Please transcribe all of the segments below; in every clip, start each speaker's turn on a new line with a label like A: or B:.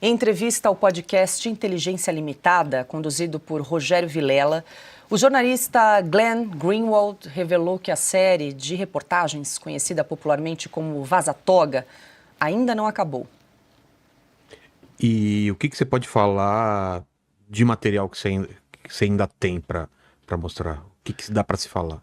A: Em entrevista ao podcast Inteligência Limitada, conduzido por Rogério Vilela, o jornalista Glenn Greenwald revelou que a série de reportagens, conhecida popularmente como Vaza Toga, ainda não acabou.
B: E o que você pode falar de material que você ainda tem para mostrar? O que dá para se falar?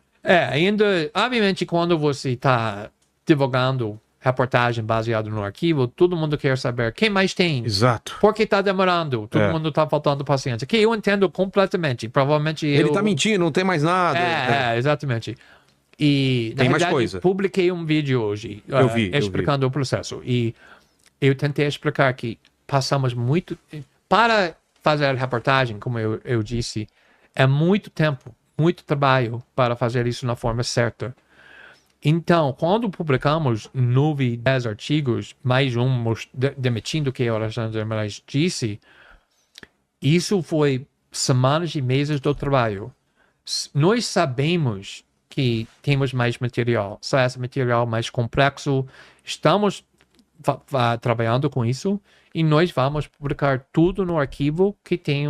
C: Ainda, obviamente, quando você está divulgando reportagem baseada no arquivo, todo mundo quer saber quem mais tem.
B: Exato.
C: Por que está demorando? Todo mundo está faltando paciência. Que eu entendo completamente. Provavelmente
B: Ele está mentindo, não tem mais nada.
C: Exatamente. E,
B: tem
C: na
B: mais
C: verdade,
B: coisa.
C: Publiquei um vídeo hoje explicando o processo. E eu tentei explicar que passamos muito... Para fazer a reportagem, como eu disse, é muito tempo, muito trabalho para fazer isso na forma certa. Então, quando publicamos 9, 10 artigos, mais um demitindo que o Alexandre de Moraes disse, isso foi semanas e meses do trabalho. Nós sabemos que temos mais material, só esse material mais complexo. Estamos trabalhando com isso e nós vamos publicar tudo no arquivo que tem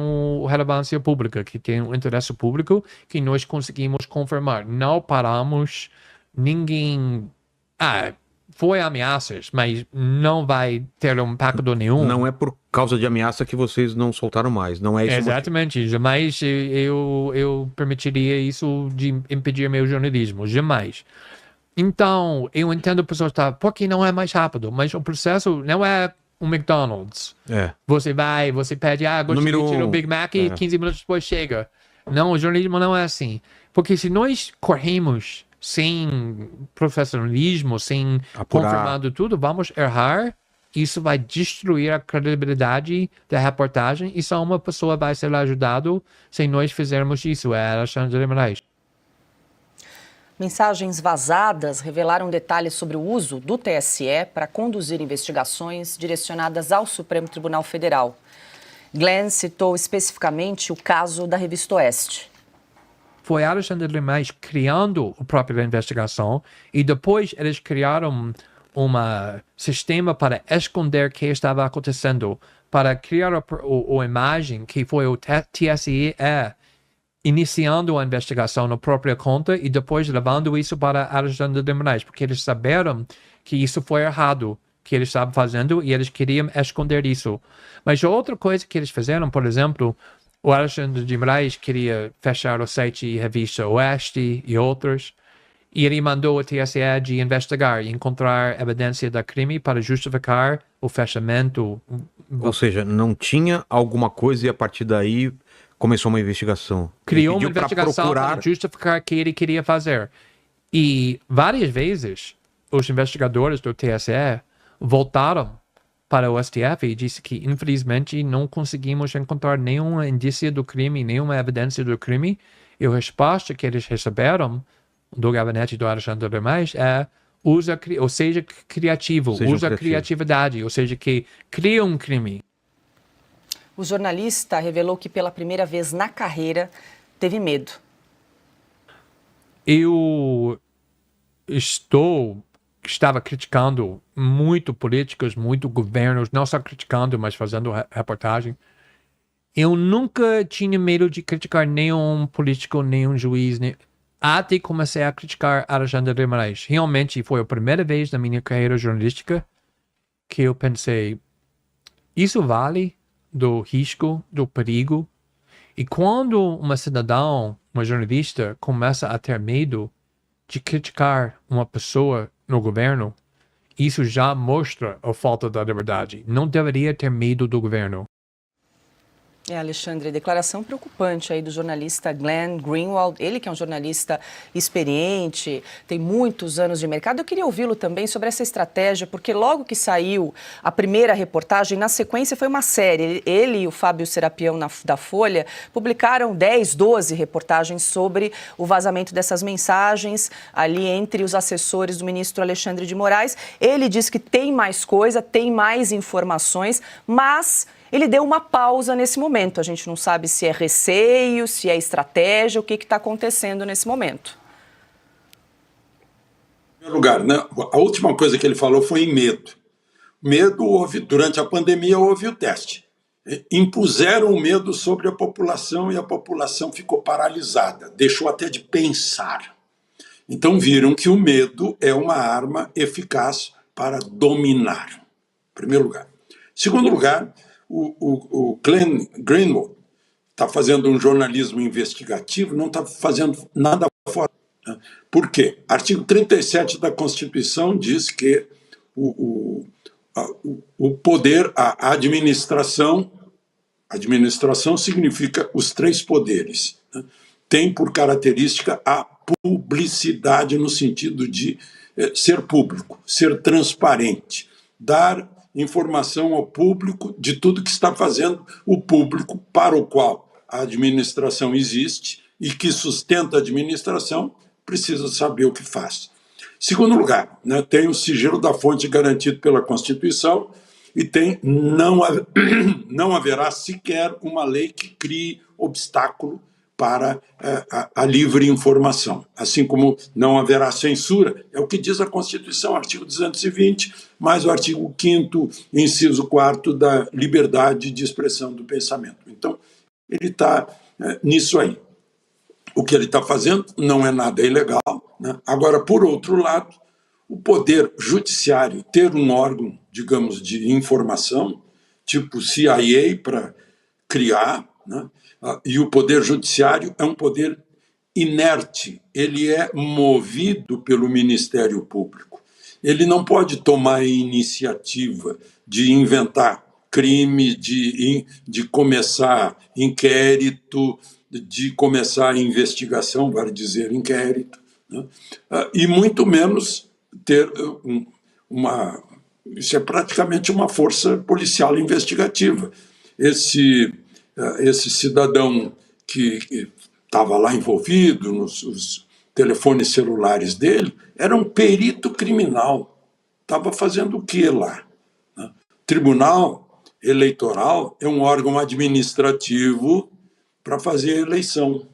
C: relevância pública, que tem um interesse público, que nós conseguimos confirmar. Não paramos... Ninguém... foi ameaças, mas não vai ter impacto nenhum.
B: Não é por causa de ameaça que vocês não soltaram mais, não é isso?
C: Exatamente, jamais eu permitiria isso de impedir meu jornalismo, jamais. Então, eu entendo pessoas por que não é mais rápido? Mas o processo não é um McDonald's. Você pede, gostaria de tirar o Big Mac e 15 minutos depois chega. Não, o jornalismo não é assim. Porque se nós corremos sem profissionalismo, sem confirmando tudo, vamos errar. Isso vai destruir a credibilidade da reportagem e só uma pessoa vai ser ajudado se nós fizermos isso. É Alexandre de Moraes.
A: Mensagens vazadas revelaram detalhes sobre o uso do TSE para conduzir investigações direcionadas ao Supremo Tribunal Federal. Glenn citou especificamente o caso da Revista Oeste.
C: Foi Alexandre de Moraes criando a própria investigação e depois eles criaram um sistema para esconder o que estava acontecendo, para criar a imagem que foi o TSE iniciando a investigação na própria conta e depois levando isso para Alexandre de Moraes, porque eles saberam que isso foi errado, que eles estavam fazendo e eles queriam esconder isso. Mas outra coisa que eles fizeram, por exemplo, o Alexandre de Moraes queria fechar o site e Revista Oeste e outros, e ele mandou o TSE de investigar e encontrar evidência da crime para justificar o fechamento.
B: Ou seja, não tinha alguma coisa e a partir daí começou uma investigação.
C: Criou uma investigação para justificar o que ele queria fazer. E várias vezes os investigadores do TSE voltaram para o STF e disse que, infelizmente, não conseguimos encontrar nenhuma indício do crime, nenhuma evidência do crime. E a resposta que eles receberam do gabinete do Alexandre de Moraes é seja criativo, usa criatividade, ou seja, que cria um crime.
A: O jornalista revelou que pela primeira vez na carreira teve medo.
C: Eu estava criticando muito políticos, muito governos, não só criticando, mas fazendo reportagem. Eu nunca tinha medo de criticar nenhum político, nenhum juiz, até comecei a criticar Alexandre de Moraes. Realmente foi a primeira vez na minha carreira jornalística que eu pensei, isso vale do risco, do perigo? E quando uma cidadão, uma jornalista, começa a ter medo de criticar uma pessoa no governo, isso já mostra a falta da liberdade. Não deveria ter medo do governo.
A: Alexandre, declaração preocupante aí do jornalista Glenn Greenwald, ele que é um jornalista experiente, tem muitos anos de mercado. Eu queria ouvi-lo também sobre essa estratégia, porque logo que saiu a primeira reportagem, na sequência foi uma série. Ele e o Fábio Serapião da Folha publicaram 10, 12 reportagens sobre o vazamento dessas mensagens ali entre os assessores do ministro Alexandre de Moraes. Ele diz que tem mais coisa, tem mais informações, mas ele deu uma pausa nesse momento. A gente não sabe se é receio, se é estratégia, o que está acontecendo nesse momento.
D: Em primeiro lugar, né, a última coisa que ele falou foi em medo. Medo houve, durante a pandemia houve o teste. Impuseram o medo sobre a população e a população ficou paralisada, deixou até de pensar. Então viram que o medo é uma arma eficaz para dominar, em primeiro lugar. Em segundo lugar, o Glenn Greenwald está fazendo um jornalismo investigativo, não está fazendo nada fora. Por quê? Artigo 37 da Constituição diz que o poder, a administração significa os três poderes, né? Tem por característica a publicidade no sentido de ser público, ser transparente, dar informação ao público de tudo que está fazendo o público para o qual a administração existe e que sustenta a administração precisa saber o que faz. Segundo lugar, né, tem o sigilo da fonte garantido pela Constituição e não haverá sequer uma lei que crie obstáculo para a livre informação, assim como não haverá censura, é o que diz a Constituição, artigo 220, mais o artigo 5º, inciso 4º da liberdade de expressão do pensamento. Então, ele está nisso aí. O que ele está fazendo não é nada ilegal, né? Agora, por outro lado, o poder judiciário ter um órgão, digamos, de informação, tipo CIA para criar, né? E o poder judiciário é um poder inerte, ele é movido pelo Ministério Público. Ele não pode tomar a iniciativa de inventar crime, de começar inquérito, de começar investigação, vale dizer inquérito, né? E muito menos ter isso é praticamente uma força policial investigativa. Esse cidadão que estava lá envolvido nos telefones celulares dele era um perito criminal. Estava fazendo o que lá? Tribunal Eleitoral é um órgão administrativo para fazer a eleição,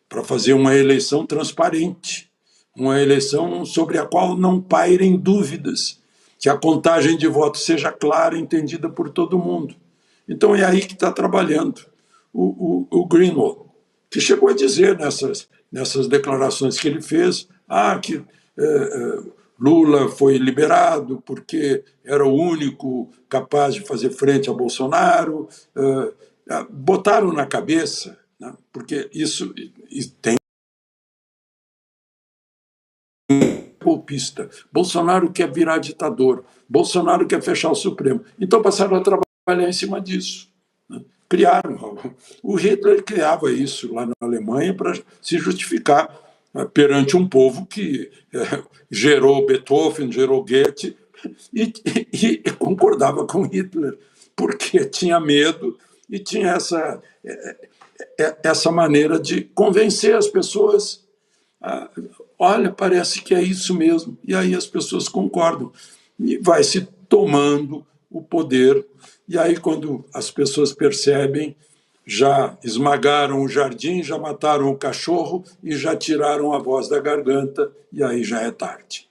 D: para fazer uma eleição transparente, uma eleição sobre a qual não pairem dúvidas, que a contagem de votos seja clara, entendida por todo mundo. Então é aí que está trabalhando o Greenwald, que chegou a dizer nessas declarações que ele fez, que Lula foi liberado porque era o único capaz de fazer frente a Bolsonaro, botaram na cabeça, né, porque isso tem golpista. Bolsonaro quer virar ditador, Bolsonaro quer fechar o Supremo. Então passaram a trabalhar em cima disso, né? Criaram. O Hitler criava isso lá na Alemanha para se justificar perante um povo que gerou Beethoven, gerou Goethe e concordava com Hitler, porque tinha medo e tinha essa maneira de convencer as pessoas. Olha, parece que é isso mesmo. E aí as pessoas concordam. E vai se tomando o poder. E aí, quando as pessoas percebem, já esmagaram o jardim, já mataram o cachorro e já tiraram a voz da garganta, e aí já é tarde.